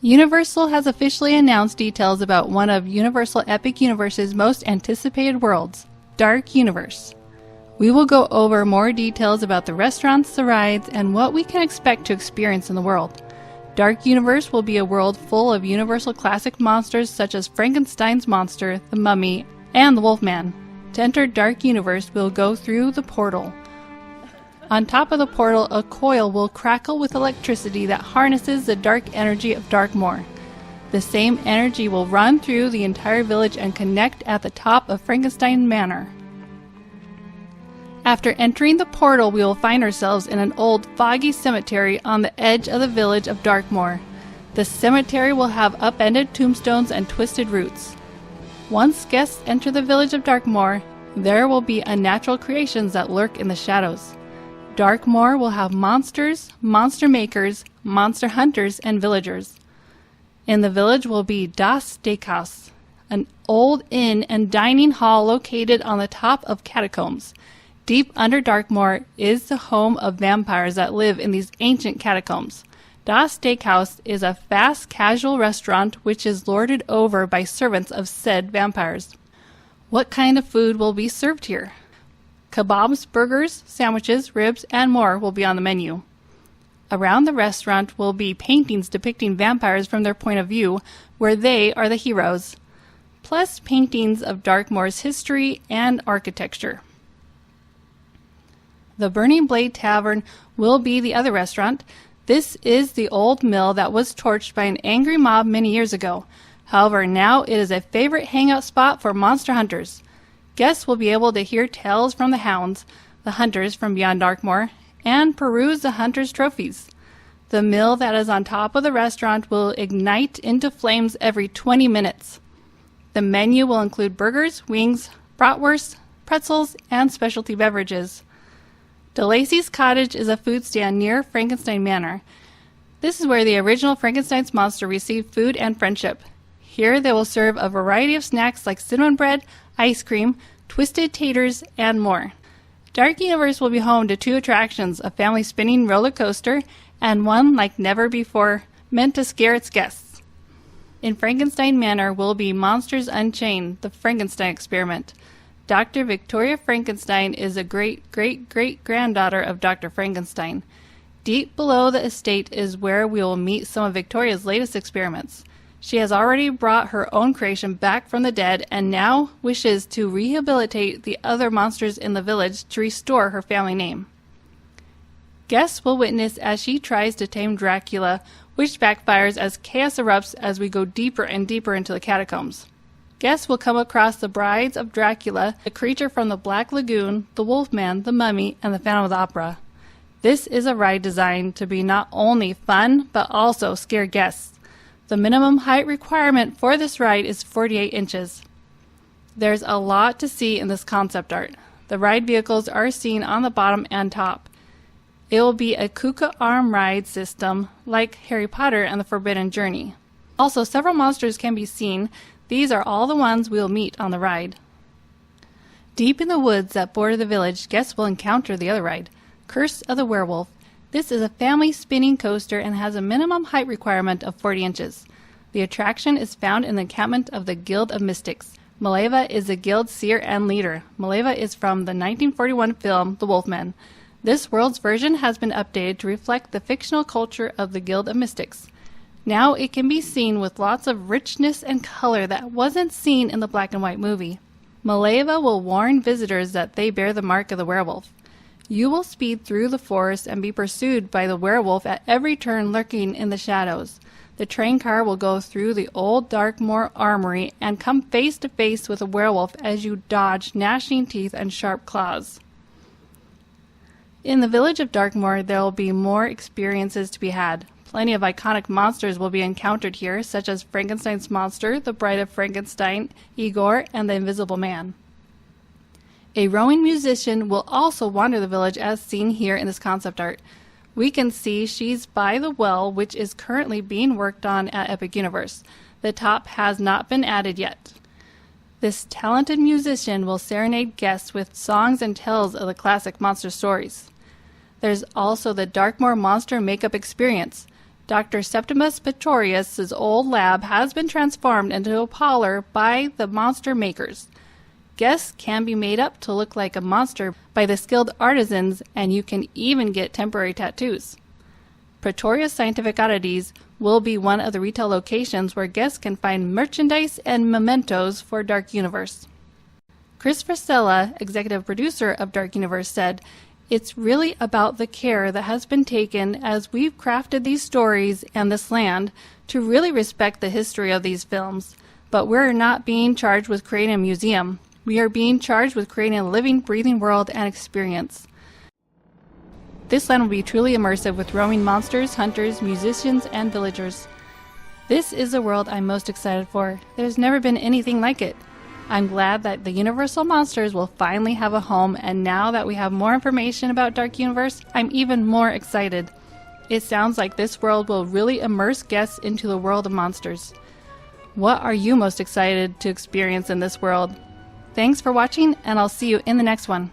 Universal has officially announced details about one of Universal Epic Universe's most anticipated worlds, Dark Universe. We will go over more details about the restaurants, the rides, and what we can expect to experience in the world. Dark Universe will be a world full of Universal classic monsters such as Frankenstein's monster, the Mummy, and the Wolfman. To enter Dark Universe, we'll go through the portal. On top of the portal, a coil will crackle with electricity that harnesses the dark energy of Darkmoor. The same energy will run through the entire village and connect at the top of Frankenstein Manor. After entering the portal, we will find ourselves in an old, foggy cemetery on the edge of the village of Darkmoor. The cemetery will have upended tombstones and twisted roots. Once guests enter the village of Darkmoor, there will be unnatural creations that lurk in the shadows. Darkmoor will have monsters, monster makers, monster hunters, and villagers. In the village will be Das Steakhouse, an old inn and dining hall located on the top of catacombs. Deep under Darkmoor is the home of vampires that live in these ancient catacombs. Das Steakhouse is a fast casual restaurant which is lorded over by servants of said vampires. What kind of food will be served here? Kebabs, burgers, sandwiches, ribs, and more will be on the menu. Around the restaurant will be paintings depicting vampires from their point of view, where they are the heroes, plus paintings of Darkmoor's history and architecture. The Burning Blade Tavern will be the other restaurant. This is the old mill that was torched by an angry mob many years ago. However, now it is a favorite hangout spot for monster hunters. Guests will be able to hear tales from the hounds, the hunters from beyond Darkmoor, and peruse the hunters' trophies. The mill that is on top of the restaurant will ignite into flames every 20 minutes. The menu will include burgers, wings, bratwurst, pretzels, and specialty beverages. DeLacy's Cottage is a food stand near Frankenstein Manor. This is where the original Frankenstein's monster received food and friendship. Here they will serve a variety of snacks like cinnamon bread, ice cream, twisted taters, and more. Dark Universe will be home to 2 attractions, a family spinning roller coaster and one like never before, meant to scare its guests. In Frankenstein Manor will be Monsters Unchained, the Frankenstein experiment. Dr. Victoria Frankenstein is a great-great-great-granddaughter of Dr. Frankenstein. Deep below the estate is where we will meet some of Victoria's latest experiments. She has already brought her own creation back from the dead and now wishes to rehabilitate the other monsters in the village to restore her family name. Guests will witness as she tries to tame Dracula, which backfires as chaos erupts as we go deeper and deeper into the catacombs. Guests will come across the brides of Dracula, the creature from the Black Lagoon, the Wolfman, the Mummy, and the Phantom of the Opera. This is a ride designed to be not only fun, but also scare guests. The minimum height requirement for this ride is 48 inches. There's a lot to see in this concept art. The ride vehicles are seen on the bottom and top. It will be a Kuka arm ride system like Harry Potter and the Forbidden Journey. Also, several monsters can be seen. These are all the ones we'll meet on the ride. Deep in the woods that border the village, guests will encounter the other ride, Curse of the Werewolf. This is a family spinning coaster and has a minimum height requirement of 40 inches. The attraction is found in the encampment of the Guild of Mystics. Maleva is the guild seer and leader. Maleva is from the 1941 film The Wolfman. This world's version has been updated to reflect the fictional culture of the Guild of Mystics. Now it can be seen with lots of richness and color that wasn't seen in the black and white movie. Maleva will warn visitors that they bear the mark of the werewolf. You will speed through the forest and be pursued by the werewolf at every turn lurking in the shadows. The train car will go through the old Darkmoor armory and come face to face with a werewolf as you dodge gnashing teeth and sharp claws. In the village of Darkmoor, there will be more experiences to be had. Plenty of iconic monsters will be encountered here, such as Frankenstein's monster, the Bride of Frankenstein, Igor, and the Invisible Man. A rowing musician will also wander the village as seen here in this concept art. We can see she's by the well, which is currently being worked on at Epic Universe. The top has not been added yet. This talented musician will serenade guests with songs and tales of the classic monster stories. There's also the Darkmoor Monster Makeup Experience. Dr. Septimus Pretorius' old lab has been transformed into a parlor by the monster makers. Guests can be made up to look like a monster by the skilled artisans, and you can even get temporary tattoos. Pretorius Scientific Oddities will be one of the retail locations where guests can find merchandise and mementos for Dark Universe. Chris Frisella, executive producer of Dark Universe, said, "It's really about the care that has been taken as we've crafted these stories and this land to really respect the history of these films. But we're not being charged with creating a museum. We are being charged with creating a living, breathing world and experience. This land will be truly immersive with roaming monsters, hunters, musicians, and villagers. This is the world I'm most excited for. There's never been anything like it. I'm glad that the Universal Monsters will finally have a home, and now that we have more information about Dark Universe, I'm even more excited. It sounds like this world will really immerse guests into the world of monsters. What are you most excited to experience in this world? Thanks for watching, and I'll see you in the next one.